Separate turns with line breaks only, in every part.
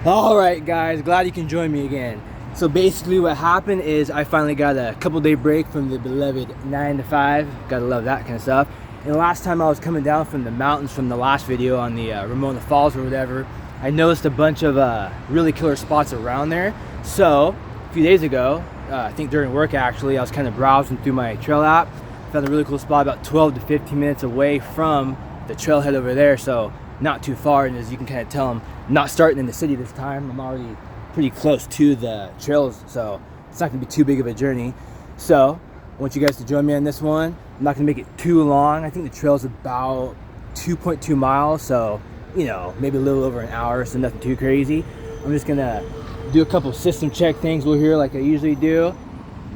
All right, guys, glad you can join me again. So basically what happened is I finally got a couple day break from the beloved 9 to 5. Gotta love that kind of stuff. And the last time I was coming down from the mountains from the last video on the Ramona Falls or whatever, I noticed a bunch of really killer spots around there. So a few days ago, I think during work actually, I was kind of browsing through my trail app, found a really cool spot about 12 to 15 minutes away from the trailhead over there. So not too far, and as you can kind of tell, I'm not starting in the city this time. I'm already pretty close to the trails, so it's not gonna be too big of a journey. So I want you guys to join me on this one. I'm not gonna make it too long. I think the trail's about 2.2 miles, so you know, maybe a little over an hour, so nothing too crazy. I'm just gonna do a couple system check things we'll hear like I usually do,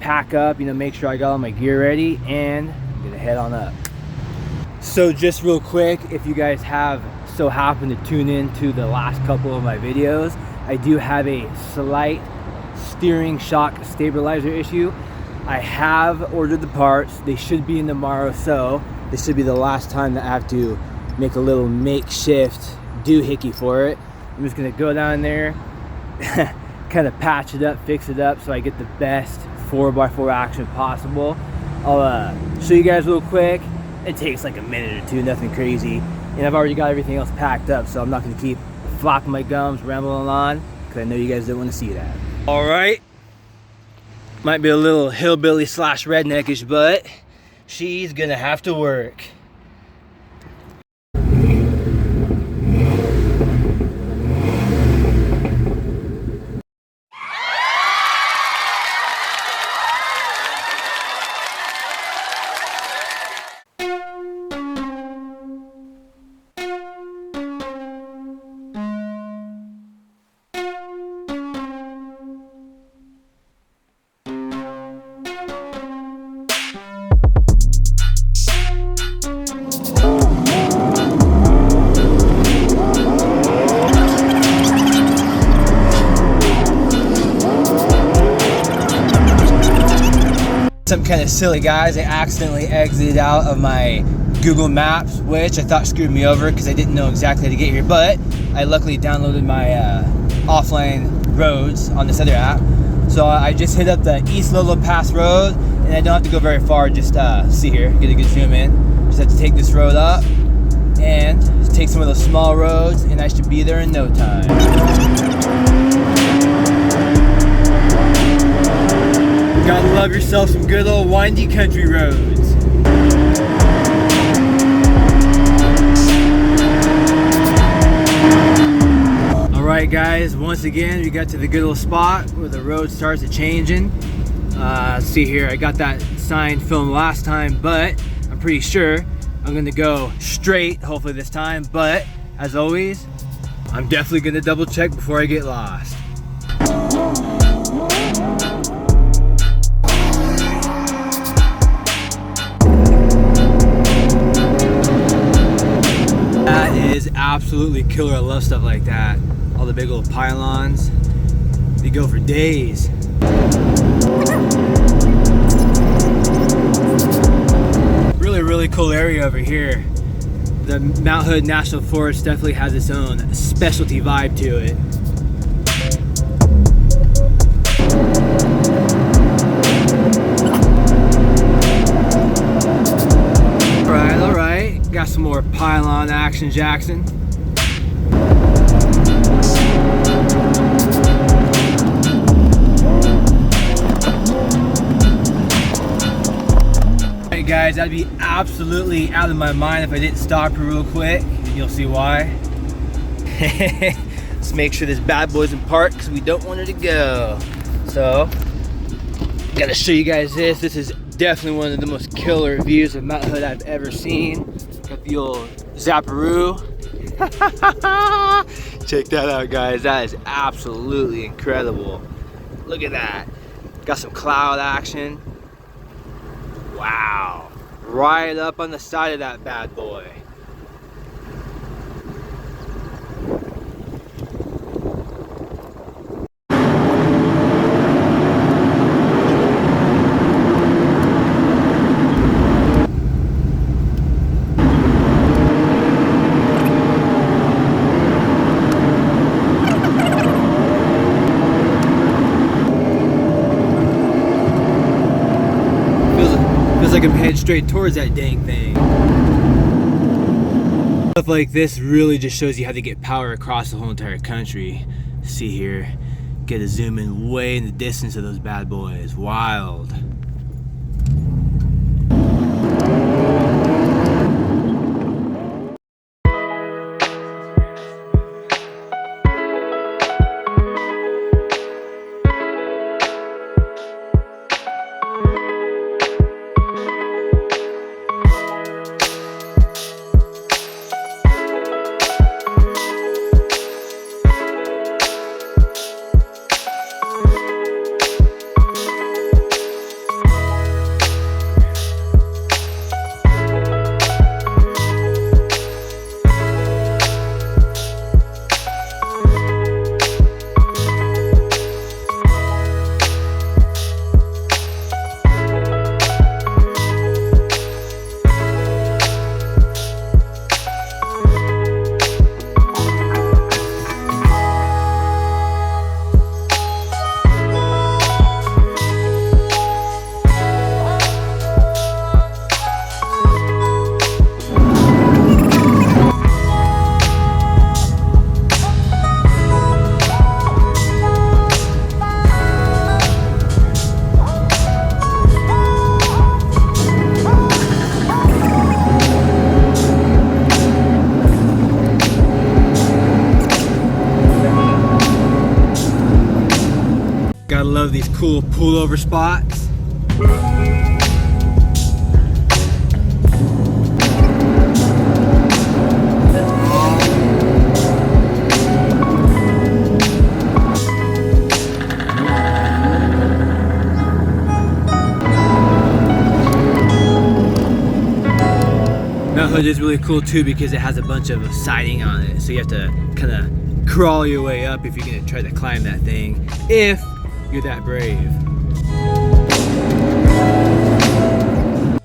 pack up, you know, make sure I got all my gear ready, and I'm gonna head on up. So just real quick, if you guys have so happen to tune in to the last couple of my videos, I do have a slight steering shock stabilizer issue. I have ordered the parts. They should be in tomorrow, so this should be the last time that I have to make a little makeshift doohickey for it. I'm just gonna go down there, kind of patch it up, fix it up so I get the best 4x4 action possible. I'll show you guys real quick. It takes like a minute or two, nothing crazy. And I've already got everything else packed up, so I'm not gonna keep flopping my gums, rambling on, because I know you guys don't want to see that. All right, might be a little hillbilly slash redneckish, but she's gonna have to work. Something kind of silly, guys. I accidentally exited out of my Google Maps, which I thought screwed me over because I didn't know exactly how to get here, but I luckily downloaded my offline roads on this other app. So I just hit up the East Lolo Pass Road, and I don't have to go very far. Just see here, get a good zoom in. Just have to take this road up and take some of those small roads, and I should be there in no time. Gotta love yourself some good old windy country roads. Alright guys, once again we got to the good old spot where the road starts a changing. Let's see here, I got that sign filmed last time, but I'm pretty sure I'm gonna go straight, hopefully this time, but as always, I'm definitely gonna double check before I get lost. Is absolutely killer. I love stuff like that. All the big old pylons, they go for days. Really cool area over here. The Mount Hood National Forest definitely has its own specialty vibe to it. All right, got some more pylon action, Jackson. Alright guys, I'd be absolutely out of my mind if I didn't stop here real quick. You'll see why. Let's make sure this bad boy's in park because we don't want her to go. So, gotta show you guys this. This is definitely one of the most killer views of Mount Hood I've ever seen. Got the old Zapparoo. Check that out, guys. That is absolutely incredible. Look at that. Got some cloud action. Wow. Right up on the side of that bad boy. like I'm headed straight towards that dang thing. Stuff like this really just shows you how to get power across the whole entire country. See here, get a zoom in way in the distance of those bad boys. Wild. Gotta love these cool pullover spots. Mount Hood is really cool too because it has a bunch of siding on it, so you have to kind of crawl your way up if you're gonna try to climb that thing, if you're that brave.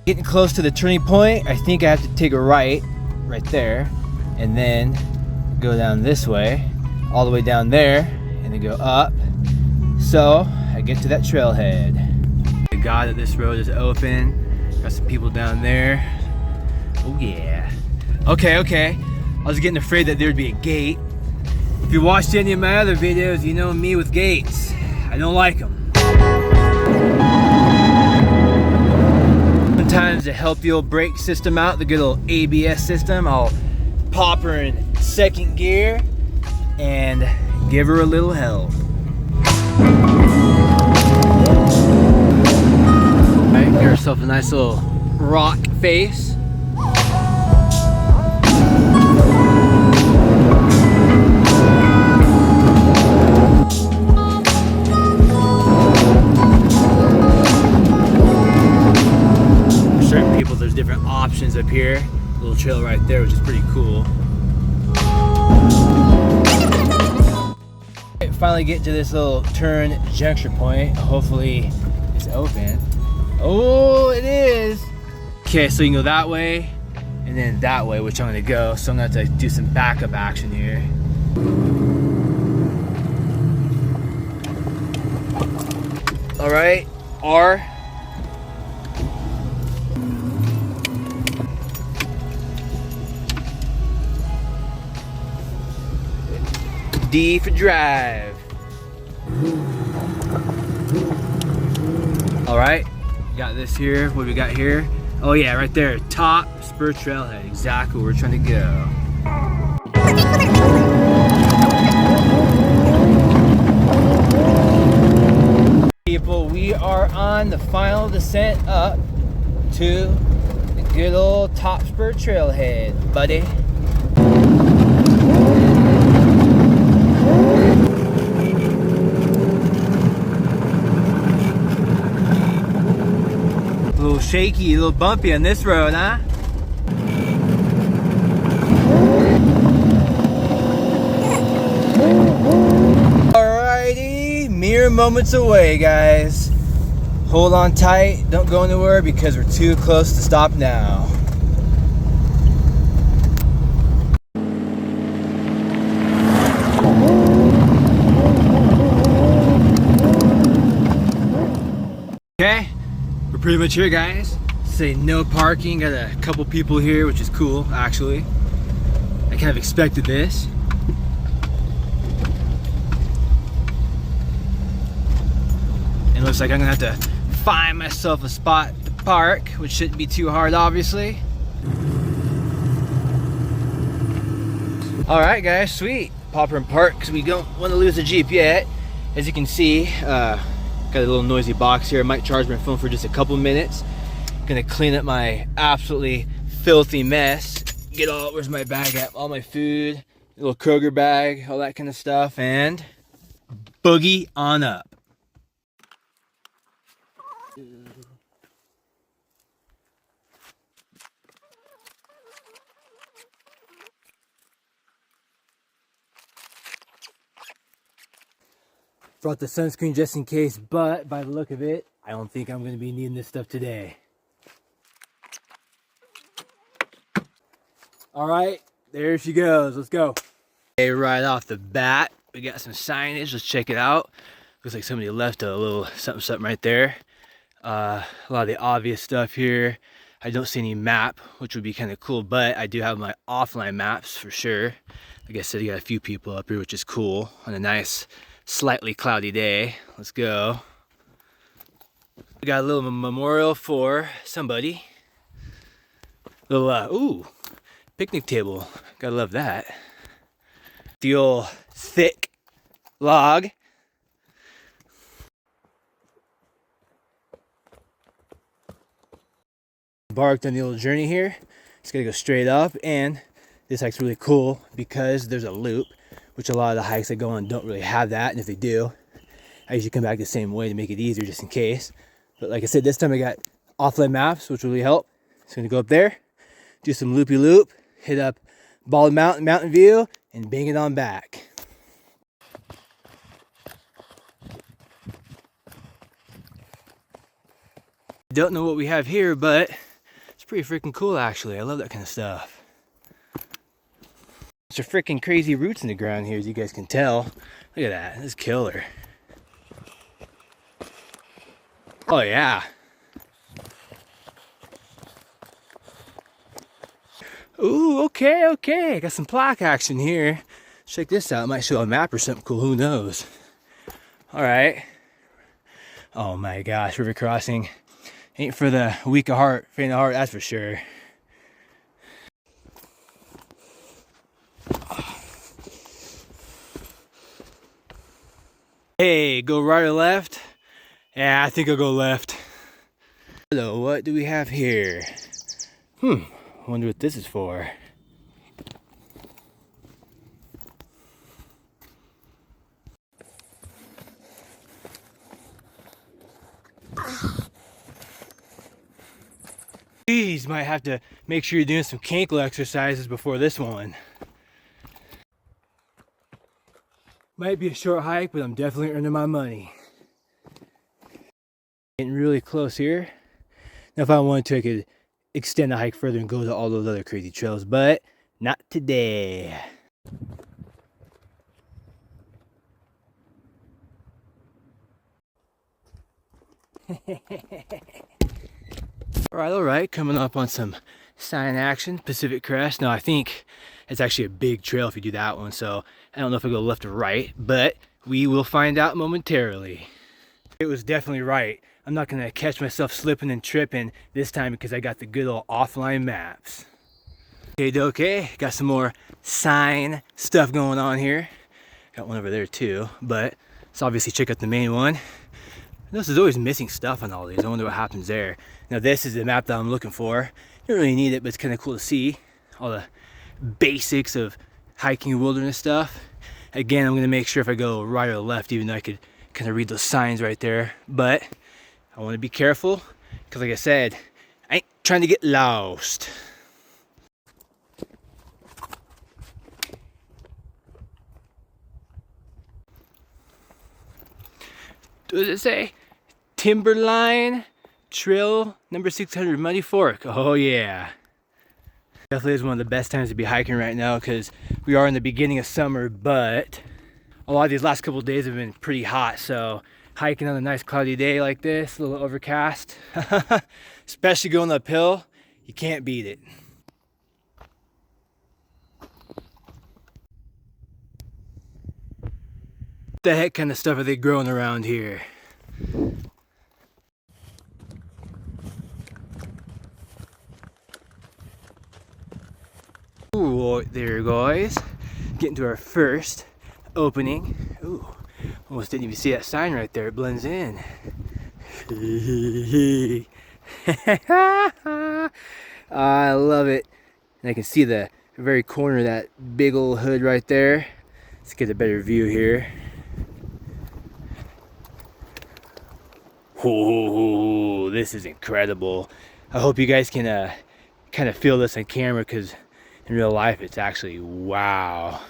Getting close to the turning point, I think I have to take a right there, and then go down this way, all the way down there, and then go up. So I get to that trailhead. Thank God that this road is open. Got some people down there. Oh yeah. Okay. I was getting afraid that there'd be a gate. If you watched any of my other videos, you know me with gates. I don't like them. Sometimes to help the old brake system out, the good old ABS system, I'll pop her in second gear and give her a little help. Alright, get herself a nice little rock face. There's different options up here. Little trail right there, which is pretty cool. Finally get to this little turn juncture point. Hopefully it's open. Oh, it is. Okay, so you can go that way and then that way, which I'm gonna go. So I'm gonna have to do some backup action here. All right, R. D for drive. All right, got this here. What do we got here? Oh yeah, right there, top spur trailhead. Exactly where we're trying to go. People, we are on the final descent up to the good old top spur trailhead, buddy. A little shaky, a little bumpy on this road, huh? Alrighty, mere moments away, guys. Hold on tight, don't go anywhere because we're too close to stop now. Okay, we're pretty much here, guys. say no parking. Got a couple people here, which is cool, actually. I kind of expected this. It looks like I'm gonna have to find myself a spot to park, which shouldn't be too hard, obviously. All right, guys, sweet. Pop her in park because we don't want to lose the Jeep yet. As you can see, got a little noisy box here. I might charge my phone for just a couple minutes. Gonna clean up my absolutely filthy mess. Get all, where's my bag at? All my food, little Kroger bag, all that kind of stuff, and boogie on up. Brought the sunscreen just in case, but by the look of it, I don't think I'm going to be needing this stuff today. All right, there she goes. Let's go. Okay, right off the bat, we got some signage. Let's check it out. Looks like somebody left a little something right there. A lot of the obvious stuff here. I don't see any map, which would be kind of cool, but I do have my offline maps for sure. Like I said, you got a few people up here, which is cool on a nice, slightly cloudy day. Let's go. We got a little memorial for somebody. Little ooh, picnic table. Gotta love that. The old thick log. Embarked on the little journey here. Just gotta go straight up, and this hike's really cool because there's a loop, which a lot of the hikes I go on don't really have that, and if they do, I usually come back the same way to make it easier just in case. But like I said, this time I got offline maps, which will really help. So I'm gonna go up there, do some loopy-loop, hit up Bald Mountain View, and bang it on back. Don't know what we have here, but it's pretty freaking cool actually. I love that kind of stuff. There's some freaking crazy roots in the ground here, as you guys can tell. Look at that, this is killer. Oh yeah. Ooh, okay. Got some plaque action here. Check this out. It might show a map or something cool. Who knows? All right. Oh my gosh, river crossing ain't for the weak of heart, faint of heart. That's for sure. Hey, go right or left? Yeah, I think I'll go left. Hello, what do we have here? Wonder what this is for. Geez, might have to make sure you're doing some cankle exercises before this one. Might be a short hike, but I'm definitely earning my money. Getting really close here. Now if I wanted to, I could extend the hike further and go to all those other crazy trails, but not today. All right, coming up on some sign action, Pacific Crest. Now I think it's actually a big trail if you do that one, so I don't know if I go left or right, but we will find out momentarily. It was definitely right. I'm not gonna catch myself slipping and tripping this time because I got the good old offline maps. Okay, got some more sign stuff going on here. Got one over there too, but let's obviously check out the main one. This is always missing stuff on all these. I wonder what happens there. Now this is the map that I'm looking for. You don't really need it, but it's kind of cool to see all the basics of hiking wilderness stuff. Again, I'm gonna make sure if I go right or left, even though I could kind of read those signs right there, but I want to be careful because like I said, I ain't trying to get lost. Does it say Timberline Trail number 600 Muddy Fork? Oh yeah. Definitely is one of the best times to be hiking right now because we are in the beginning of summer, but a lot of these last couple of days have been pretty hot, so hiking on a nice cloudy day like this, a little overcast, Especially going uphill, you can't beat it. What the heck kind of stuff are they growing around here? Ooh, there guys. Getting to our first opening. Ooh, almost didn't even see that sign right there. It blends in. I love it. And I can see the very corner of that big old hood right there. Let's get a better view here. Ooh, this is incredible. I hope you guys can kind of feel this on camera, because in real life it's actually wow.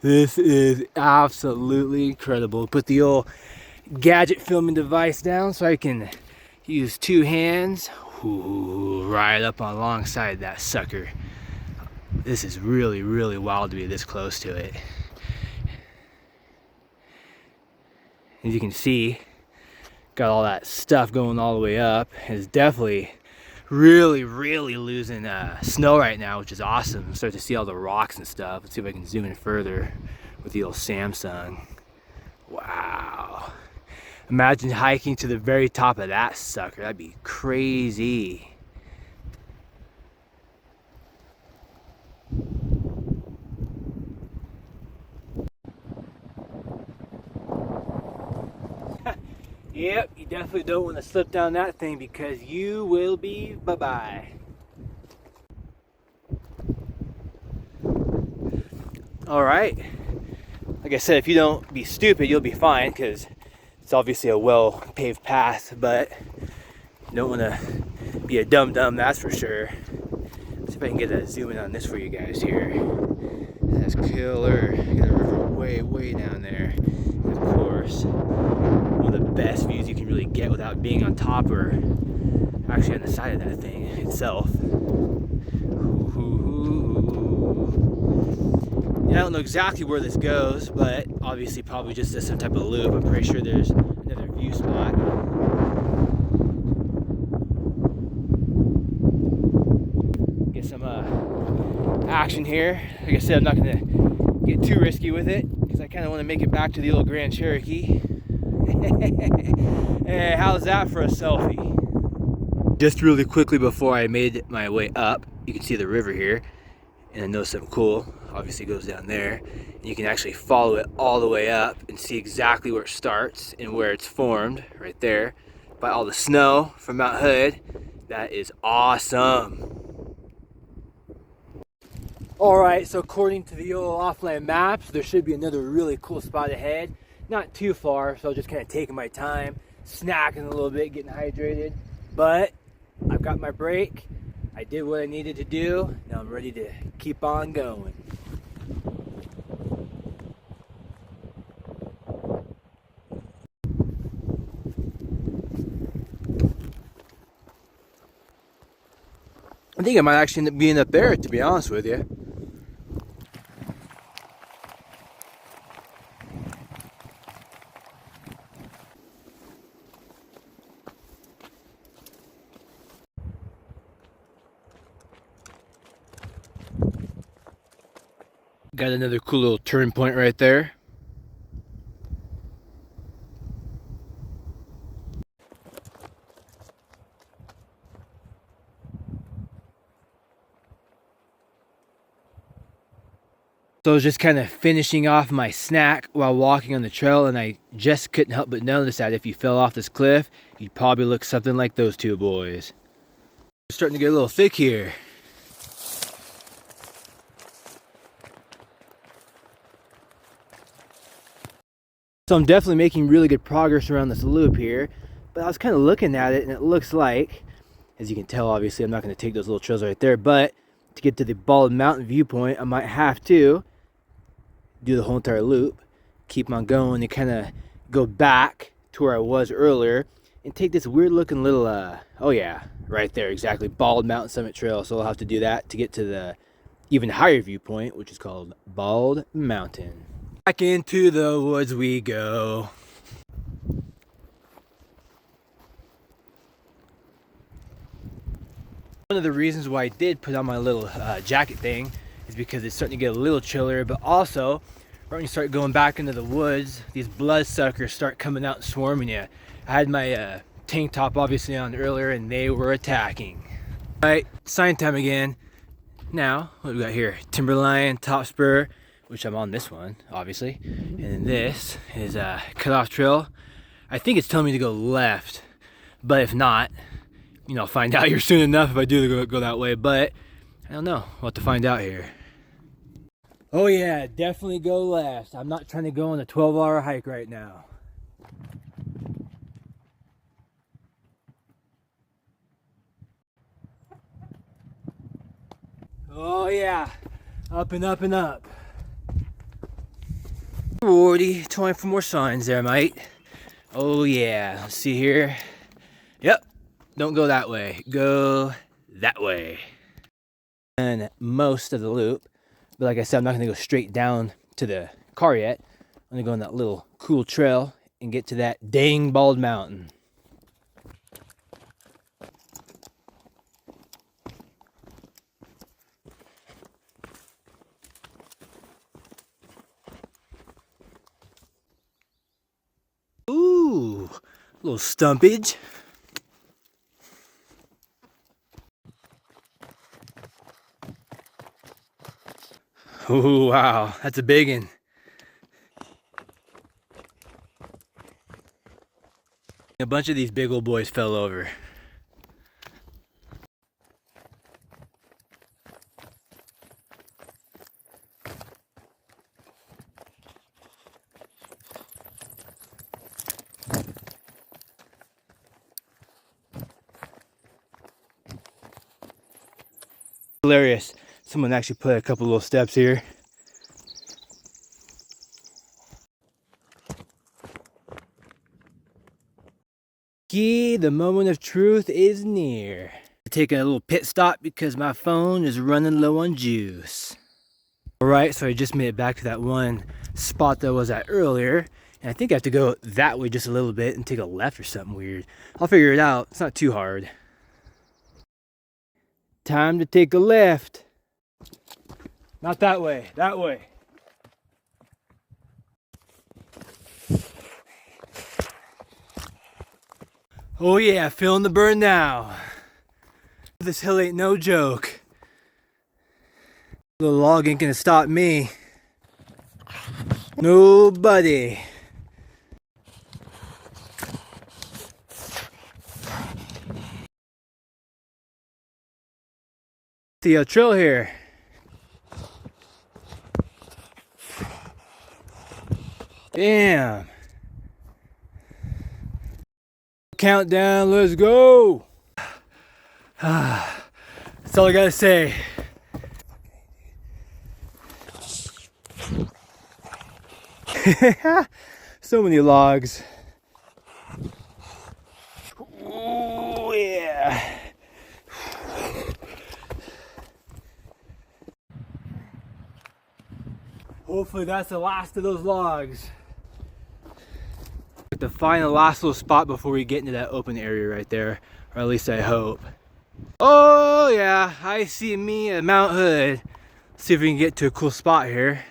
This is absolutely incredible. Put the old gadget filming device down so I can use two hands. Ooh, right up alongside that sucker. This is really, really wild to be this close to it. As you can see, got all that stuff going all the way up. It's definitely really losing snow right now, which is awesome. Start to see all the rocks and stuff. Let's see if I can zoom in further with the old Samsung. Wow. Imagine hiking to the very top of that sucker. That'd be crazy. Yep, you definitely don't want to slip down that thing, because you will be bye-bye. Alright. Like I said, if you don't be stupid, you'll be fine, because it's obviously a well-paved path, but you don't want to be a dum-dum, that's for sure. Let's see if I can get a zoom in on this for you guys here. That's killer. Got a river way down there. And of course, one of the best views you can really get without being on top or actually on the side of that thing itself. And I don't know exactly where this goes, but obviously probably just some type of loop. I'm pretty sure there's another view spot. Get some action here. Like I said, I'm not gonna get too risky with it, because I kind of want to make it back to the old Grand Cherokee. Hey, how's that for a selfie? Just really quickly before I made my way up, you can see the river here, and I know something cool. Obviously it goes down there, and you can actually follow it all the way up and see exactly where it starts and where it's formed right there by all the snow from Mount Hood. That is awesome. Alright, so according to the old offline maps, there should be another really cool spot ahead. Not too far, so just kind of taking my time, snacking a little bit, getting hydrated. But I've got my break. I did what I needed to do. Now I'm ready to keep on going. I think I might actually end up being up there, to be honest with you. Got another cool little turn point right there. So I was just kind of finishing off my snack while walking on the trail, and I just couldn't help but notice that if you fell off this cliff, you'd probably look something like those two boys. It's starting to get a little thick here. So I'm definitely making really good progress around this loop here, but I was kind of looking at it, and it looks like, as you can tell, obviously I'm not going to take those little trails right there, but to get to the Bald Mountain viewpoint, I might have to do the whole entire loop, keep on going, and kind of go back to where I was earlier, and take this weird looking little, oh yeah, right there, exactly, Bald Mountain Summit Trail. So I'll have to do that to get to the even higher viewpoint, which is called Bald Mountain. Back into the woods we go. One of the reasons why I did put on my little jacket thing is because it's starting to get a little chillier, but also right when you start going back into the woods, these bloodsuckers start coming out and swarming you. I had my tank top obviously on earlier and they were attacking. All right, sign time again. Now, what do we got here? Timberline, Top Spur, which I'm on this one, obviously. And then this is a cutoff trail. I think it's telling me to go left, but if not, you know, find out here soon enough if I do go that way, but I don't know. We'll have to find out here. Oh yeah, definitely go left. I'm not trying to go on a 12-hour hike right now. Oh yeah, up and up and up. 40, 20 for more signs there, mate. Oh yeah, let's see here. Yep, don't go that way, go that way. And most of the loop, but like I said, I'm not gonna go straight down to the car yet. I'm gonna go on that little cool trail and get to that dang bald mountain. Ooh, a little stumpage. Oh wow, that's a big one. A bunch of these big old boys fell over. Hilarious. Someone actually put a couple little steps here. The moment of truth is near. Taking a little pit stop because my phone is running low on juice. Alright, so I just made it back to that one spot that I was at earlier. And I think I have to go that way just a little bit and take a left or something weird. I'll figure it out. It's not too hard. Time to take a left. Not that way, that way. Oh yeah, feeling the burn now. This hill ain't no joke. The log ain't gonna stop me. Nobody. See a trail here. Damn. Countdown, let's go. That's all I gotta say. So many logs. Oh yeah. Hopefully that's the last of those logs. To find the last little spot before we get into that open area right there, or at least I hope. Oh yeah, I see me at Mount Hood. Let's see if we can get to a cool spot here.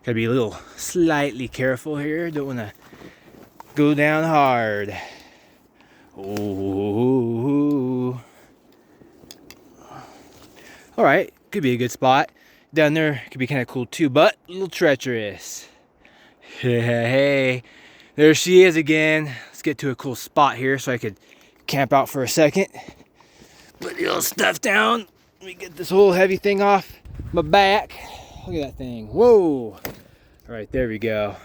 Gotta be a little slightly careful here. Don't want to go down hard. Oh. All right, could be a good spot. Down there could be kind of cool too, but a little treacherous. Hey, there she is again. Let's get to a cool spot here so I could camp out for a second. Put the old stuff down. Let me get this whole heavy thing off my back. Look at that thing. Whoa. All right, there we go.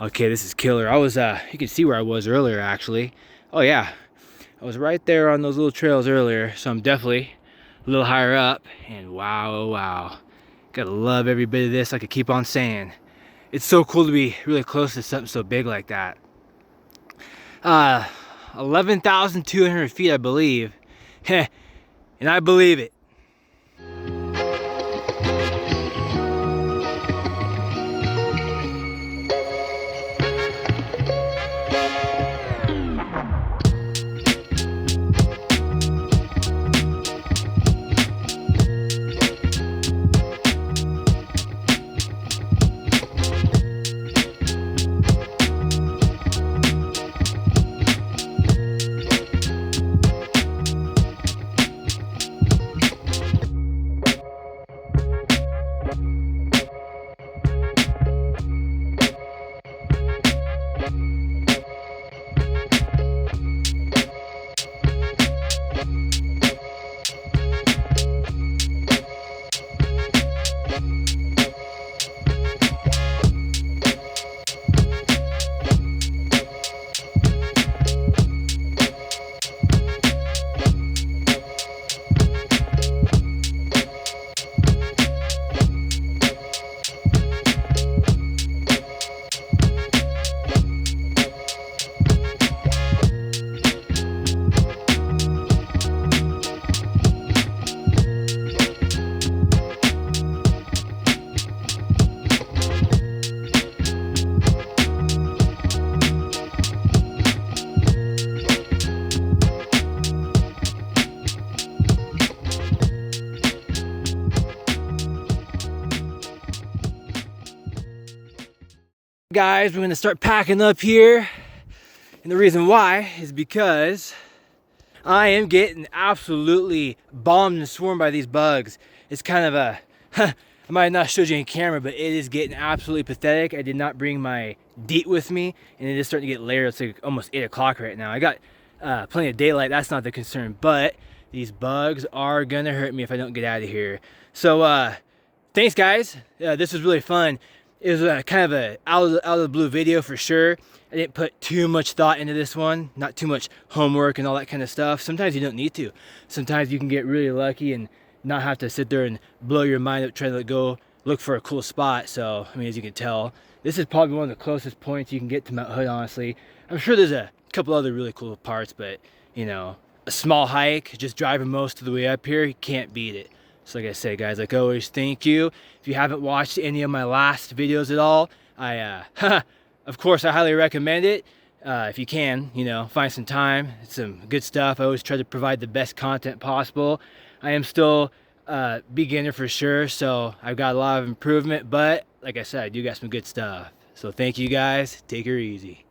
Okay, this is killer. I was, you can see where I was earlier actually. Oh yeah, I was right there on those little trails earlier, so I'm definitely a little higher up. And wow, oh wow. Gotta love every bit of this, like I keep on saying. It's so cool to be really close to something so big like that. 11,200 feet, I believe. And I believe it. Guys, we're gonna start packing up here. And the reason why is because I am getting absolutely bombed and swarmed by these bugs. It's kind of a, I might have not showed you on camera, but it is getting absolutely pathetic. I did not bring my DEET with me, and it is starting to get later. It's like almost 8 o'clock right now. I got plenty of daylight, that's not the concern, but these bugs are gonna hurt me if I don't get out of here. So thanks guys, this was really fun. It was kind of a out of the blue video for sure. I didn't put too much thought into this one, not too much homework and all that kind of stuff. Sometimes you don't need to. Sometimes you can get really lucky and not have to sit there and blow your mind up trying to go look for a cool spot. So, I mean, as you can tell, this is probably one of the closest points you can get to Mount Hood, honestly. I'm sure there's a couple other really cool parts, but, you know, a small hike, just driving most of the way up here, you can't beat it. So like I said, guys, like always, thank you. If you haven't watched any of my last videos at all, of course, I highly recommend it. If you can, you know, find some time. It's some good stuff. I always try to provide the best content possible. I am still beginner for sure, so I've got a lot of improvement, but like I said, I do got some good stuff. So thank you guys. Take her easy.